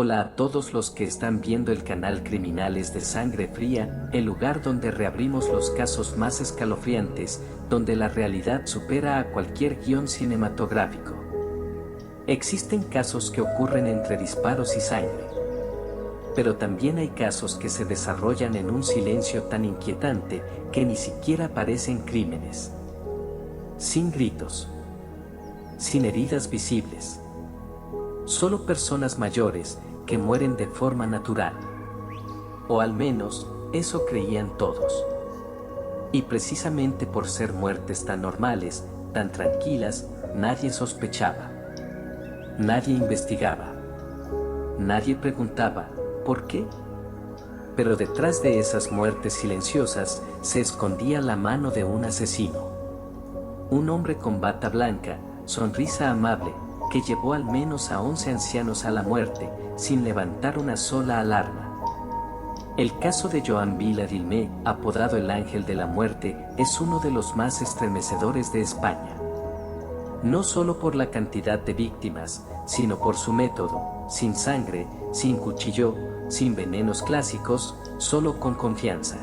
Hola a todos los que están viendo el canal Criminales de Sangre Fría, el lugar donde reabrimos los casos más escalofriantes, donde la realidad supera a cualquier guión cinematográfico. Existen casos que ocurren entre disparos y sangre. Pero también hay casos que se desarrollan en un silencio tan inquietante que ni siquiera parecen crímenes. Sin gritos. Sin heridas visibles. Solo personas mayores que mueren de forma natural. O al menos, eso creían todos. Y precisamente por ser muertes tan normales, tan tranquilas, nadie sospechaba. Nadie investigaba. Nadie preguntaba, ¿por qué? Pero detrás de esas muertes silenciosas, se escondía la mano de un asesino. Un hombre con bata blanca, sonrisa amable, que llevó al menos a 11 ancianos a la muerte, sin levantar una sola alarma. El caso de Joan Vila Dilmé, apodado el Ángel de la Muerte, es uno de los más estremecedores de España. No solo por la cantidad de víctimas, sino por su método, sin sangre, sin cuchillo, sin venenos clásicos, solo con confianza.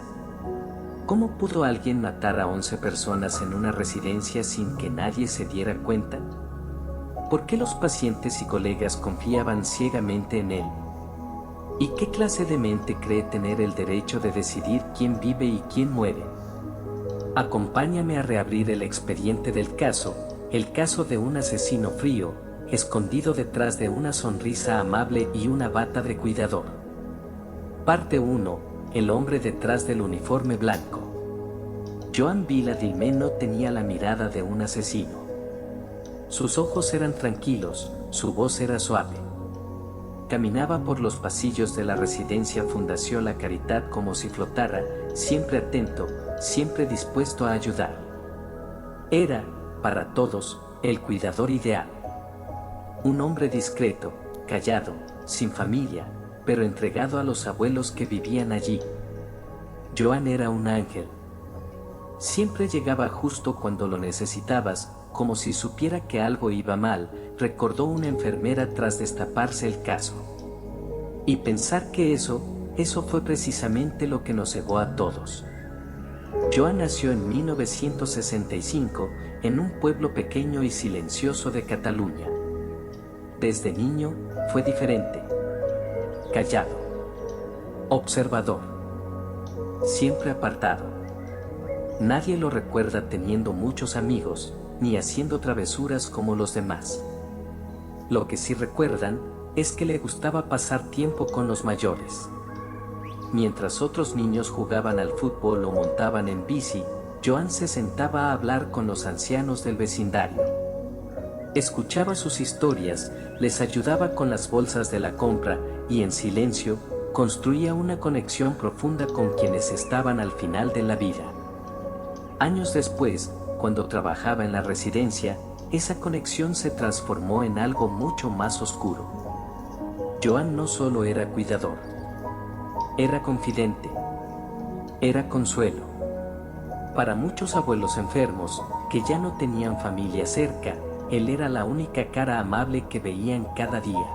¿Cómo pudo alguien matar a 11 personas en una residencia sin que nadie se diera cuenta? ¿Por qué los pacientes y colegas confiaban ciegamente en él? ¿Y qué clase de mente cree tener el derecho de decidir quién vive y quién muere? Acompáñame a reabrir el expediente del caso, el caso de un asesino frío, escondido detrás de una sonrisa amable y una bata de cuidador. Parte 1. El hombre detrás del uniforme blanco. Joan Vila Dilmé no tenía la mirada de un asesino. Sus ojos eran tranquilos, su voz era suave. Caminaba por los pasillos de la residencia Fundació La Caritat como si flotara, siempre atento, siempre dispuesto a ayudar. Era, para todos, el cuidador ideal. Un hombre discreto, callado, sin familia, pero entregado a los abuelos que vivían allí. Joan era un ángel. Siempre llegaba justo cuando lo necesitabas, como si supiera que algo iba mal, recordó una enfermera tras destaparse el caso. Y pensar que eso fue precisamente lo que nos cegó a todos. Joan nació en 1965, en un pueblo pequeño y silencioso de Cataluña. Desde niño, fue diferente. Callado. Observador. Siempre apartado. Nadie lo recuerda teniendo muchos amigos, ni haciendo travesuras como los demás. Lo que sí recuerdan, es que le gustaba pasar tiempo con los mayores. Mientras otros niños jugaban al fútbol o montaban en bici, Joan se sentaba a hablar con los ancianos del vecindario. Escuchaba sus historias, les ayudaba con las bolsas de la compra, y en silencio, construía una conexión profunda con quienes estaban al final de la vida. Años después, cuando trabajaba en la residencia, esa conexión se transformó en algo mucho más oscuro. Joan no solo era cuidador. Era confidente. Era consuelo. Para muchos abuelos enfermos, que ya no tenían familia cerca, él era la única cara amable que veían cada día.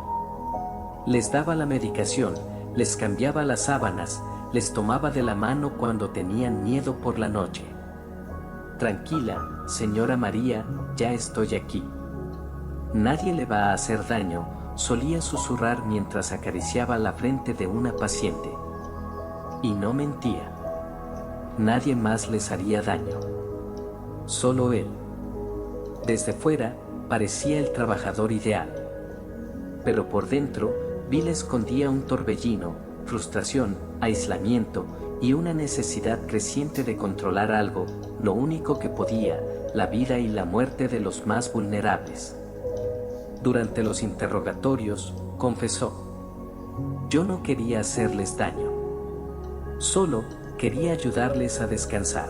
Les daba la medicación, les cambiaba las sábanas, les tomaba de la mano cuando tenían miedo por la noche. Tranquila, señora María, ya estoy aquí. Nadie le va a hacer daño, solía susurrar mientras acariciaba la frente de una paciente. Y no mentía. Nadie más les haría daño. Solo él. Desde fuera, parecía el trabajador ideal. Pero por dentro, Bill escondía un torbellino, frustración, aislamiento, y una necesidad creciente de controlar algo, lo único que podía, la vida y la muerte de los más vulnerables. Durante los interrogatorios, confesó: yo no quería hacerles daño. Solo quería ayudarles a descansar.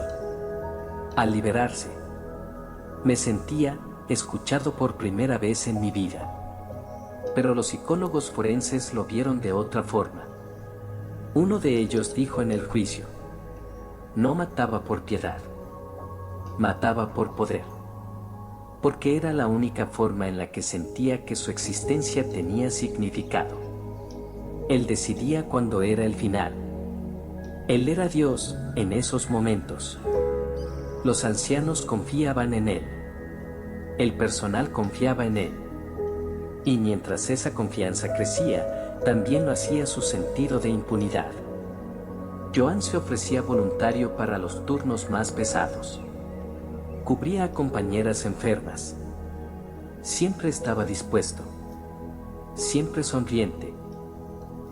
A liberarse. Me sentía escuchado por primera vez en mi vida. Pero los psicólogos forenses lo vieron de otra forma. Uno de ellos dijo en el juicio: no mataba por piedad. Mataba por poder. Porque era la única forma en la que sentía que su existencia tenía significado. Él decidía cuándo era el final. Él era Dios en esos momentos. Los ancianos confiaban en Él. El personal confiaba en Él. Y mientras esa confianza crecía, también lo hacía su sentido de impunidad. Joan se ofrecía voluntario para los turnos más pesados. Cubría a compañeras enfermas. Siempre estaba dispuesto. Siempre sonriente.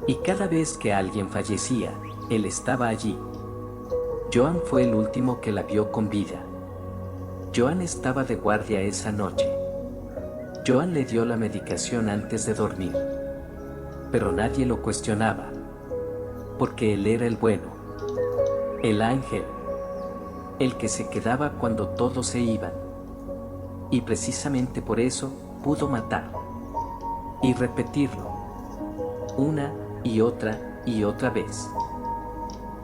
Y cada vez que alguien fallecía, él estaba allí. Joan fue el último que la vio con vida. Joan estaba de guardia esa noche. Joan le dio la medicación antes de dormir. Pero nadie lo cuestionaba. Porque él era el bueno. El ángel. El que se quedaba cuando todos se iban. Y precisamente por eso pudo matar. Y repetirlo. Una y otra vez.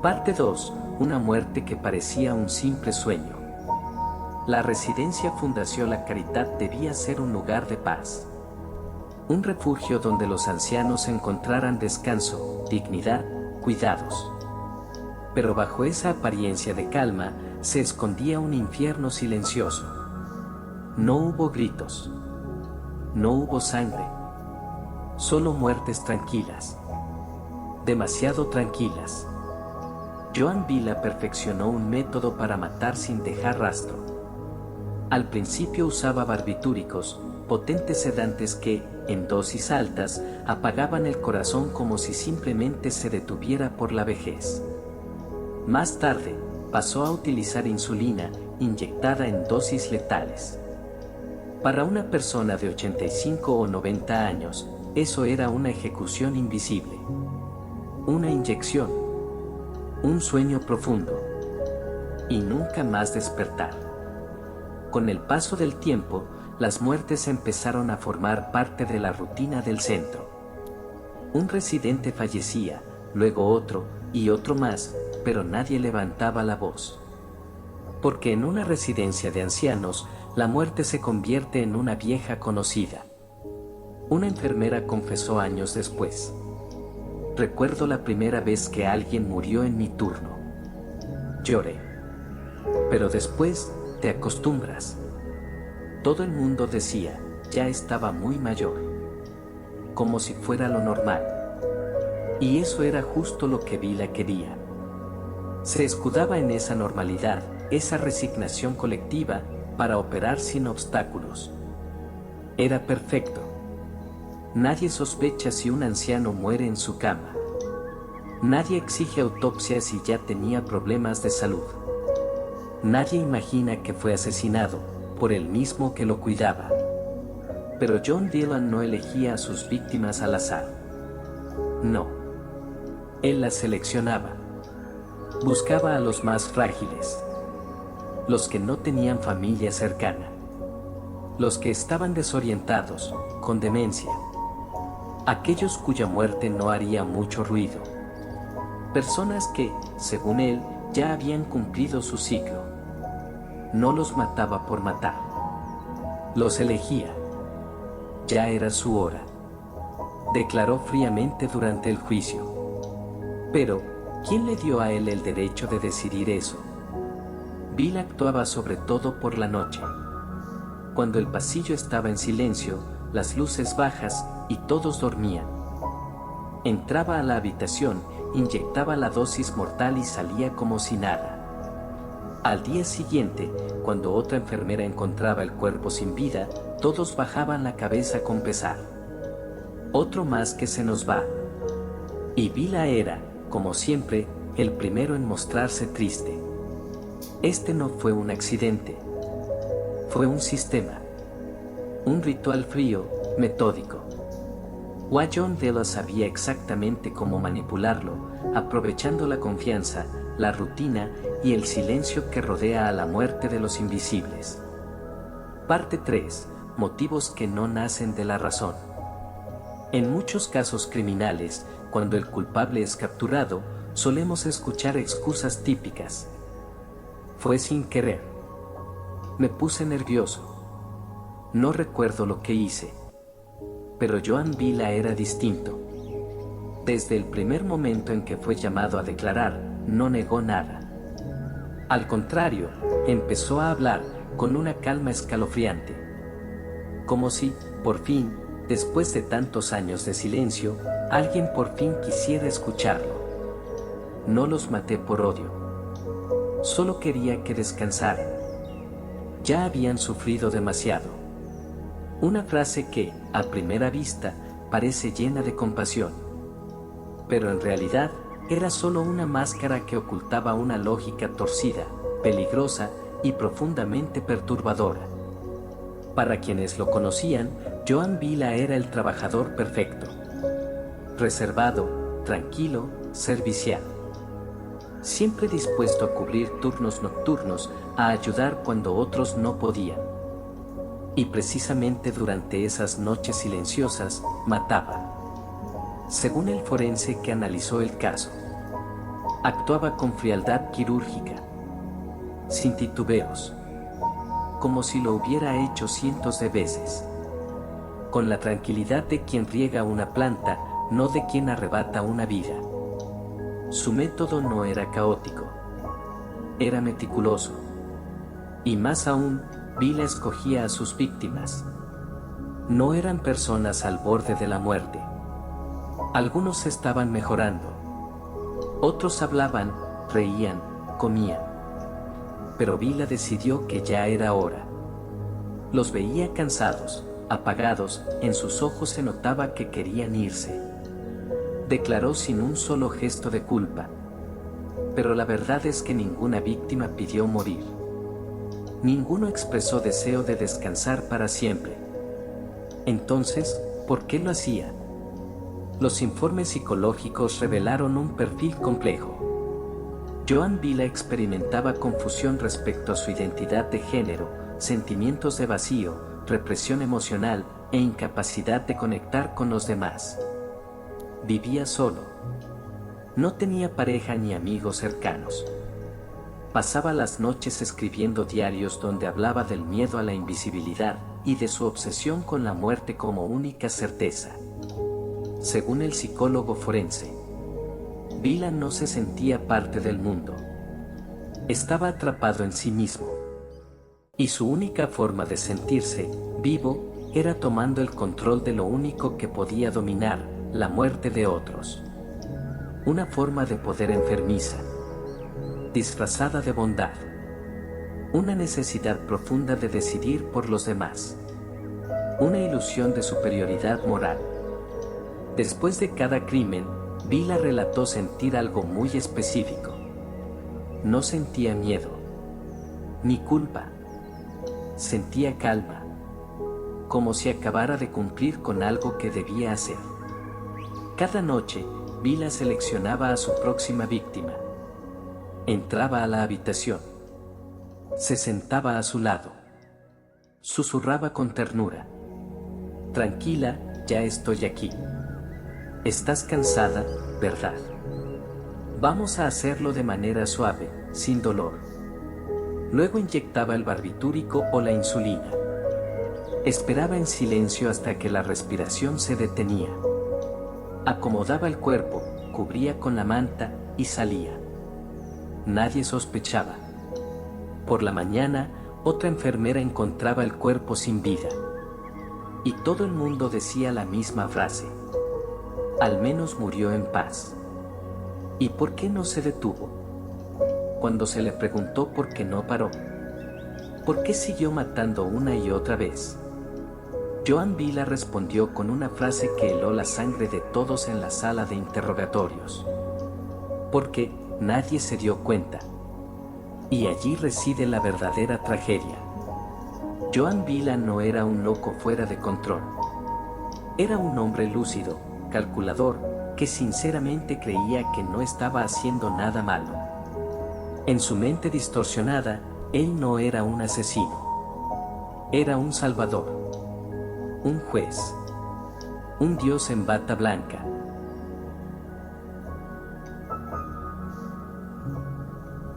Parte 2. Una muerte que parecía un simple sueño. La residencia Fundación La Caridad debía ser un lugar de paz. Un refugio donde los ancianos encontraran descanso, dignidad, cuidados. Pero bajo esa apariencia de calma, se escondía un infierno silencioso. No hubo gritos. No hubo sangre. Solo muertes tranquilas. Demasiado tranquilas. Joan Vila perfeccionó un método para matar sin dejar rastro. Al principio usaba barbitúricos, potentes sedantes que, en dosis altas, apagaban el corazón como si simplemente se detuviera por la vejez. Más tarde, pasó a utilizar insulina, inyectada en dosis letales. Para una persona de 85 o 90 años, eso era una ejecución invisible. Una inyección. Un sueño profundo. Y nunca más despertar. Con el paso del tiempo, las muertes empezaron a formar parte de la rutina del centro. Un residente fallecía, luego otro, y otro más, pero nadie levantaba la voz. Porque en una residencia de ancianos, la muerte se convierte en una vieja conocida. Una enfermera confesó años después. Recuerdo la primera vez que alguien murió en mi turno. Lloré. Pero después, te acostumbras. Todo el mundo decía, ya estaba muy mayor. Como si fuera lo normal. Y eso era justo lo que Vila quería. Se escudaba en esa normalidad, esa resignación colectiva, para operar sin obstáculos. Era perfecto. Nadie sospecha si un anciano muere en su cama. Nadie exige autopsia si ya tenía problemas de salud. Nadie imagina que fue asesinado por el mismo que lo cuidaba. Pero John Dillon no elegía a sus víctimas al azar. No. Él las seleccionaba. Buscaba a los más frágiles. Los que no tenían familia cercana. Los que estaban desorientados, con demencia. Aquellos cuya muerte no haría mucho ruido. Personas que, según él, ya habían cumplido su ciclo. No los mataba por matar. Los elegía. Ya era su hora. Declaró fríamente durante el juicio. Pero, ¿quién le dio a él el derecho de decidir eso? Bill actuaba sobre todo por la noche. Cuando el pasillo estaba en silencio, las luces bajas, y todos dormían. Entraba a la habitación, inyectaba la dosis mortal y salía como si nada. Al día siguiente, cuando otra enfermera encontraba el cuerpo sin vida, todos bajaban la cabeza con pesar. Otro más que se nos va. Y Vila era, como siempre, el primero en mostrarse triste. Este no fue un accidente. Fue un sistema. Un ritual frío, metódico. John Dillon sabía exactamente cómo manipularlo, aprovechando la confianza, la rutina y el silencio que rodea a la muerte de los invisibles. Parte 3. Motivos que no nacen de la razón. En muchos casos criminales, cuando el culpable es capturado, solemos escuchar excusas típicas. Fue sin querer. Me puse nervioso. No recuerdo lo que hice. Pero Joan Vila era distinto. Desde el primer momento en que fue llamado a declarar, no negó nada. Al contrario, empezó a hablar con una calma escalofriante. Como si, por fin, después de tantos años de silencio, alguien por fin quisiera escucharlo. No los maté por odio. Solo quería que descansaran. Ya habían sufrido demasiado. Una frase que, a primera vista, parece llena de compasión. Pero en realidad, era solo una máscara que ocultaba una lógica torcida, peligrosa y profundamente perturbadora. Para quienes lo conocían, Joan Vila era el trabajador perfecto. Reservado, tranquilo, servicial. Siempre dispuesto a cubrir turnos nocturnos, a ayudar cuando otros no podían. Y precisamente durante esas noches silenciosas, mataba. Según el forense que analizó el caso, actuaba con frialdad quirúrgica, sin titubeos, como si lo hubiera hecho cientos de veces, con la tranquilidad de quien riega una planta, no de quien arrebata una vida. Su método no era caótico, era meticuloso. Y más aún, Vila escogía a sus víctimas. No eran personas al borde de la muerte. Algunos estaban mejorando. Otros hablaban, reían, comían. Pero Vila decidió que ya era hora. Los veía cansados, apagados, en sus ojos se notaba que querían irse. Declaró sin un solo gesto de culpa. Pero la verdad es que ninguna víctima pidió morir. Ninguno expresó deseo de descansar para siempre. Entonces, ¿por qué lo hacía? Los informes psicológicos revelaron un perfil complejo. Joan Vila experimentaba confusión respecto a su identidad de género, sentimientos de vacío, represión emocional e incapacidad de conectar con los demás. Vivía solo. No tenía pareja ni amigos cercanos. Pasaba las noches escribiendo diarios donde hablaba del miedo a la invisibilidad y de su obsesión con la muerte como única certeza. Según el psicólogo forense, Vila no se sentía parte del mundo. Estaba atrapado en sí mismo. Y su única forma de sentirse vivo era tomando el control de lo único que podía dominar, la muerte de otros. Una forma de poder enfermiza, disfrazada de bondad. Una necesidad profunda de decidir por los demás. Una ilusión de superioridad moral. Después de cada crimen, Vila relató sentir algo muy específico. No sentía miedo, ni culpa. Sentía calma, como si acabara de cumplir con algo que debía hacer. Cada noche, Vila seleccionaba a su próxima víctima. Entraba a la habitación. Se sentaba a su lado. Susurraba con ternura. Tranquila, ya estoy aquí. Estás cansada, ¿verdad? Vamos a hacerlo de manera suave, sin dolor. Luego inyectaba el barbitúrico o la insulina. Esperaba en silencio hasta que la respiración se detenía. Acomodaba el cuerpo, cubría con la manta y salía. Nadie sospechaba. Por la mañana, otra enfermera encontraba el cuerpo sin vida. Y todo el mundo decía la misma frase. Al menos murió en paz. ¿Y por qué no se detuvo? Cuando se le preguntó por qué no paró. ¿Por qué siguió matando una y otra vez? Joan Vila respondió con una frase que heló la sangre de todos en la sala de interrogatorios. Porque nadie se dio cuenta. Y allí reside la verdadera tragedia. Joan Vila no era un loco fuera de control. Era un hombre lúcido, calculador, que sinceramente creía que no estaba haciendo nada malo. En su mente distorsionada, él no era un asesino. Era un salvador. Un juez. Un dios en bata blanca.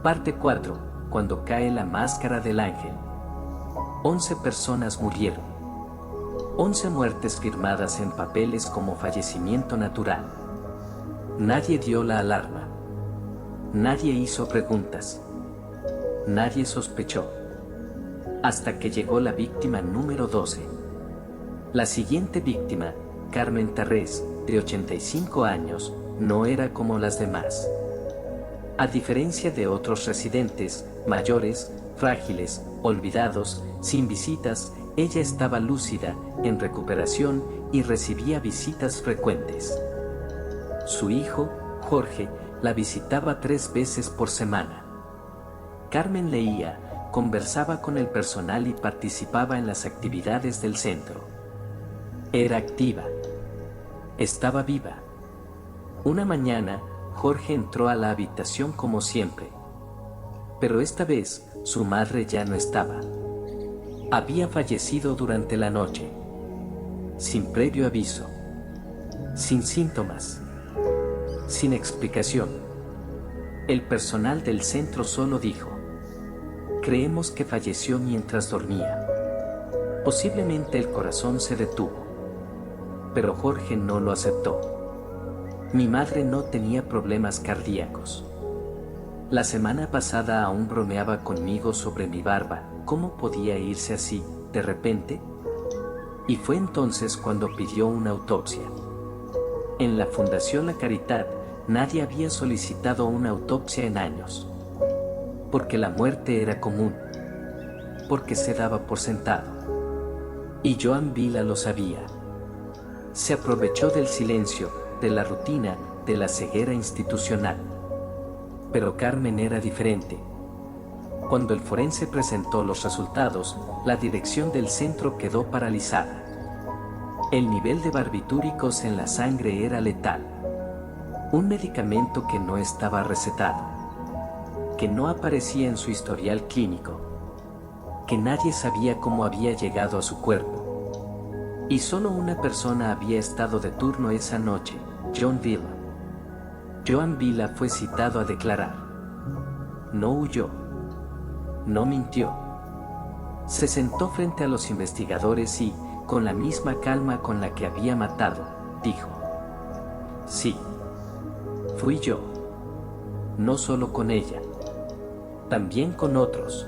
Parte 4. Cuando cae la máscara del ángel. 11 personas murieron. 11 muertes firmadas en papeles como fallecimiento natural. Nadie dio la alarma. Nadie hizo preguntas. Nadie sospechó. Hasta que llegó la víctima número 12. La siguiente víctima, Carmen Tarrés, de 85 años, no era como las demás. A diferencia de otros residentes, mayores, frágiles, olvidados, sin visitas, ella estaba lúcida, en recuperación y recibía visitas frecuentes. Su hijo, Jorge, la visitaba 3 veces por semana. Carmen leía, conversaba con el personal y participaba en las actividades del centro. Era activa. Estaba viva. Una mañana, Jorge entró a la habitación como siempre. Pero esta vez, su madre ya no estaba. Había fallecido durante la noche. Sin previo aviso. Sin síntomas. Sin explicación. El personal del centro solo dijo: creemos que falleció mientras dormía. Posiblemente el corazón se detuvo. Pero Jorge no lo aceptó. Mi madre no tenía problemas cardíacos. La semana pasada aún bromeaba conmigo sobre mi barba. ¿Cómo podía irse así, de repente? Y fue entonces cuando pidió una autopsia. En la Fundación La Caridad, nadie había solicitado una autopsia en años. Porque la muerte era común. Porque se daba por sentado. Y Joan Vila lo sabía. Se aprovechó del silencio, de la rutina, de la ceguera institucional. Pero Carmen era diferente. Cuando el forense presentó los resultados, la dirección del centro quedó paralizada. El nivel de barbitúricos en la sangre era letal. Un medicamento que no estaba recetado. Que no aparecía en su historial clínico. Que nadie sabía cómo había llegado a su cuerpo. Y solo una persona había estado de turno esa noche, Joan Vila. Joan Vila fue citado a declarar. No huyó. No mintió. Se sentó frente a los investigadores y, con la misma calma con la que había matado, dijo: sí, fui yo. No solo con ella. También con otros.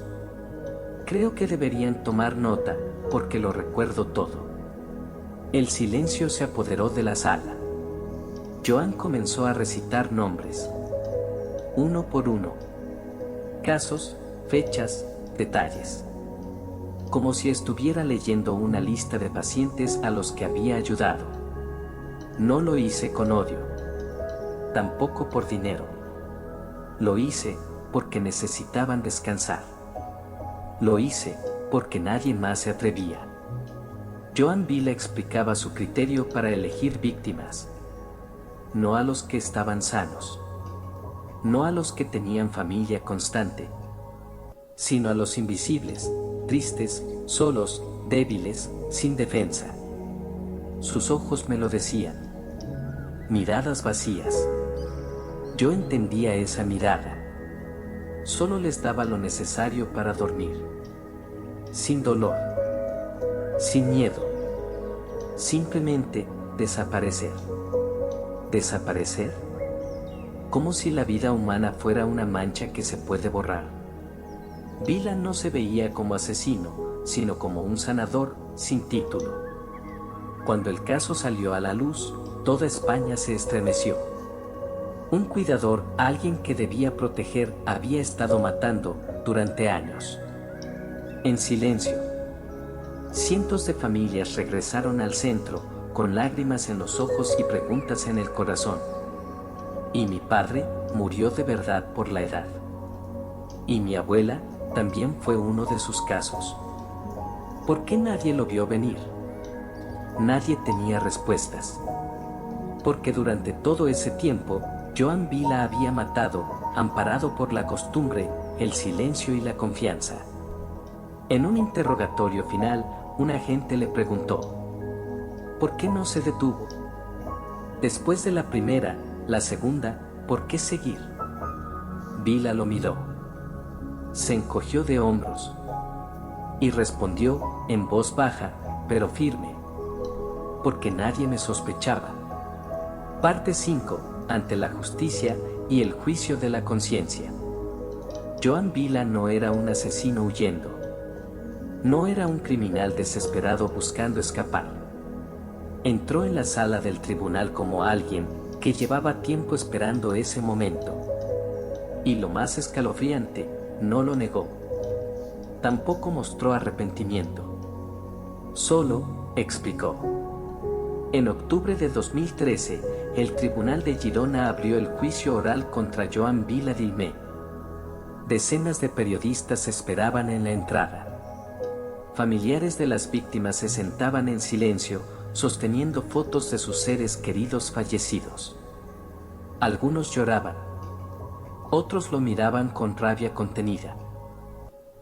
Creo que deberían tomar nota, porque lo recuerdo todo. El silencio se apoderó de la sala. Joan comenzó a recitar nombres. Uno por uno. Casos, fechas, detalles. Como si estuviera leyendo una lista de pacientes a los que había ayudado. No lo hice con odio. Tampoco por dinero. Lo hice porque necesitaban descansar. Lo hice porque nadie más se atrevía. Joan Vila explicaba su criterio para elegir víctimas. No a los que estaban sanos. No a los que tenían familia constante. Sino a los invisibles, tristes, solos, débiles, sin defensa. Sus ojos me lo decían. Miradas vacías. Yo entendía esa mirada. Solo les daba lo necesario para dormir. Sin dolor. Sin miedo. Simplemente desaparecer. ¿Desaparecer? Como si la vida humana fuera una mancha que se puede borrar. Vila no se veía como asesino, sino como un sanador sin título. Cuando el caso salió a la luz, toda España se estremeció. Un cuidador, alguien que debía proteger, había estado matando durante años. En silencio. Cientos de familias regresaron al centro, con lágrimas en los ojos y preguntas en el corazón. Y mi padre murió de verdad por la edad. Y mi abuela también fue uno de sus casos. ¿Por qué nadie lo vio venir? Nadie tenía respuestas. Porque durante todo ese tiempo, Joan Vila había matado, amparado por la costumbre, el silencio y la confianza. En un interrogatorio final, un agente le preguntó: ¿por qué no se detuvo? Después de la primera, la segunda, ¿por qué seguir? Vila lo miró. Se encogió de hombros. Y respondió, en voz baja, pero firme: porque nadie me sospechaba. Parte 5. ante la justicia y el juicio de la conciencia. Joan Vila no era un asesino huyendo. No era un criminal desesperado buscando escapar. Entró en la sala del tribunal como alguien que llevaba tiempo esperando ese momento. Y lo más escalofriante, no lo negó. Tampoco mostró arrepentimiento. Solo explicó. En octubre de 2013, el Tribunal de Girona abrió el juicio oral contra Joan Vila Dilmé. Decenas de periodistas esperaban en la entrada. Familiares de las víctimas se sentaban en silencio, sosteniendo fotos de sus seres queridos fallecidos. Algunos lloraban. Otros lo miraban con rabia contenida.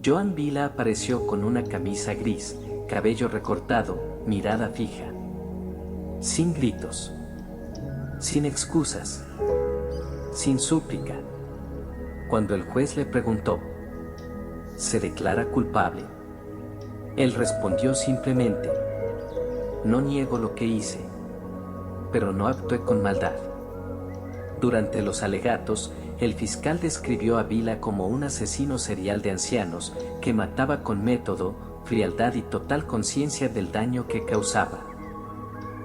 Joan Vila apareció con una camisa gris, cabello recortado, mirada fija. Sin gritos. Sin excusas. Sin súplica. Cuando el juez le preguntó, ¿se declara culpable? Él respondió simplemente, no niego lo que hice, pero no actué con maldad. Durante los alegatos, el fiscal describió a Vila como un asesino serial de ancianos que mataba con método, frialdad y total conciencia del daño que causaba.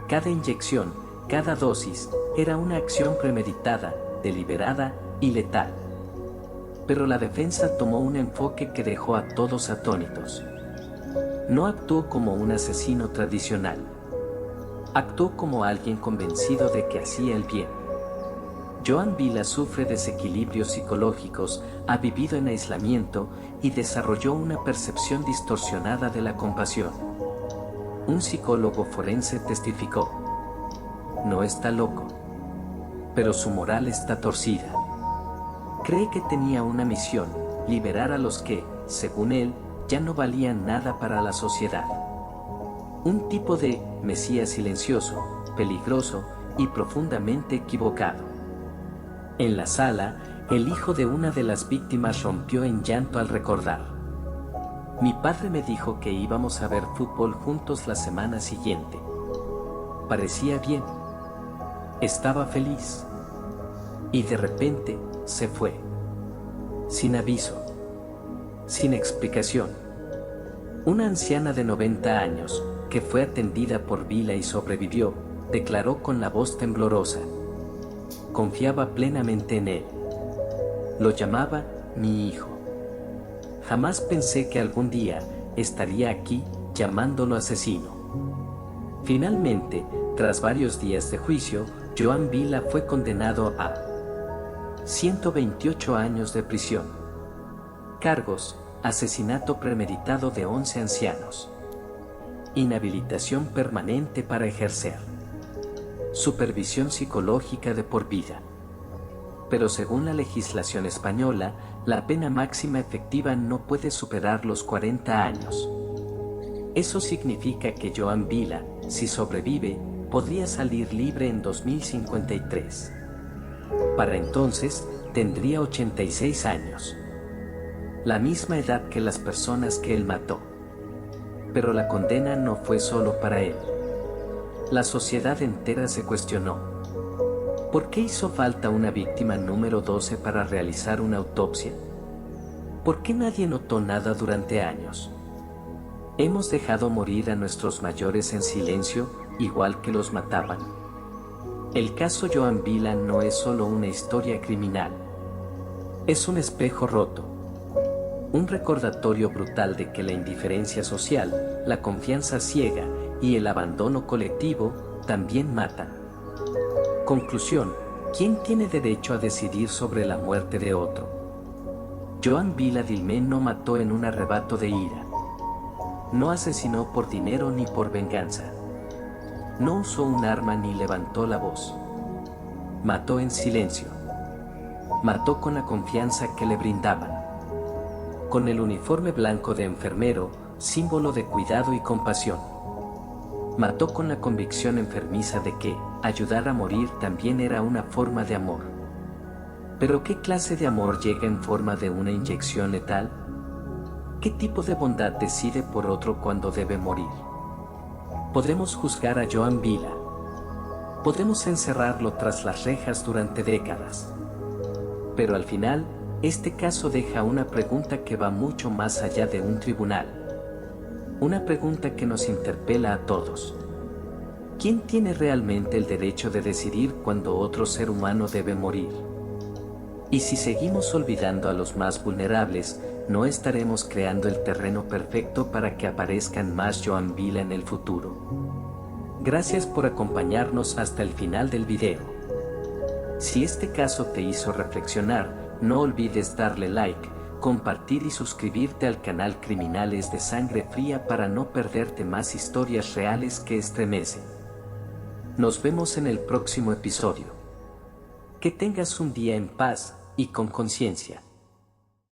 Cada inyección, cada dosis, era una acción premeditada, deliberada y letal. Pero la defensa tomó un enfoque que dejó a todos atónitos. No actuó como un asesino tradicional. Actuó como alguien convencido de que hacía el bien. Joan Vila sufre desequilibrios psicológicos, ha vivido en aislamiento y desarrolló una percepción distorsionada de la compasión. Un psicólogo forense testificó: no está loco, pero su moral está torcida. Cree que tenía una misión, liberar a los que, según él, ya no valían nada para la sociedad. Un tipo de mesías silencioso, peligroso y profundamente equivocado. En la sala, el hijo de una de las víctimas rompió en llanto al recordar: mi padre me dijo que íbamos a ver fútbol juntos la semana siguiente. Parecía bien. Estaba feliz. Y de repente, se fue. Sin aviso. Sin explicación. Una anciana de 90 años, que fue atendida por Vila y sobrevivió, declaró con la voz temblorosa. Confiaba plenamente en él. Lo llamaba mi hijo. Jamás pensé que algún día estaría aquí llamándolo asesino. Finalmente, tras varios días de juicio, Joan Vila fue condenado a 128 años de prisión. Cargos: asesinato premeditado de 11 ancianos. Inhabilitación permanente para ejercer. Supervisión psicológica de por vida. Pero según la legislación española, la pena máxima efectiva no puede superar los 40 años. Eso significa que Joan Vila, si sobrevive, podría salir libre en 2053. Para entonces, tendría 86 años. La misma edad que las personas que él mató. Pero la condena no fue solo para él. La sociedad entera se cuestionó: ¿por qué hizo falta una víctima número 12 para realizar una autopsia? ¿Por qué nadie notó nada durante años? ¿Hemos dejado morir a nuestros mayores en silencio, igual que los mataban? El caso Joan Vila no es solo una historia criminal. Es un espejo roto. Un recordatorio brutal de que la indiferencia social, la confianza ciega y el abandono colectivo también matan. Conclusión: ¿quién tiene derecho a decidir sobre la muerte de otro? Joan Vila Dilmé no mató en un arrebato de ira. No asesinó por dinero ni por venganza. No usó un arma ni levantó la voz. Mató en silencio. Mató con la confianza que le brindaban. Con el uniforme blanco de enfermero, símbolo de cuidado y compasión. Mató con la convicción enfermiza de que ayudar a morir también era una forma de amor. ¿Pero qué clase de amor llega en forma de una inyección letal? ¿Qué tipo de bondad decide por otro cuando debe morir? Podemos juzgar a Joan Vila. Podemos encerrarlo tras las rejas durante décadas. Pero al final, este caso deja una pregunta que va mucho más allá de un tribunal. Una pregunta que nos interpela a todos. ¿Quién tiene realmente el derecho de decidir cuándo otro ser humano debe morir? Y si seguimos olvidando a los más vulnerables, no estaremos creando el terreno perfecto para que aparezcan más Joinville en el futuro. Gracias por acompañarnos hasta el final del video. Si este caso te hizo reflexionar, no olvides darle like, compartir y suscribirte al canal Criminales de Sangre Fría para no perderte más historias reales que estremecen. Nos vemos en el próximo episodio. Que tengas un día en paz y con conciencia.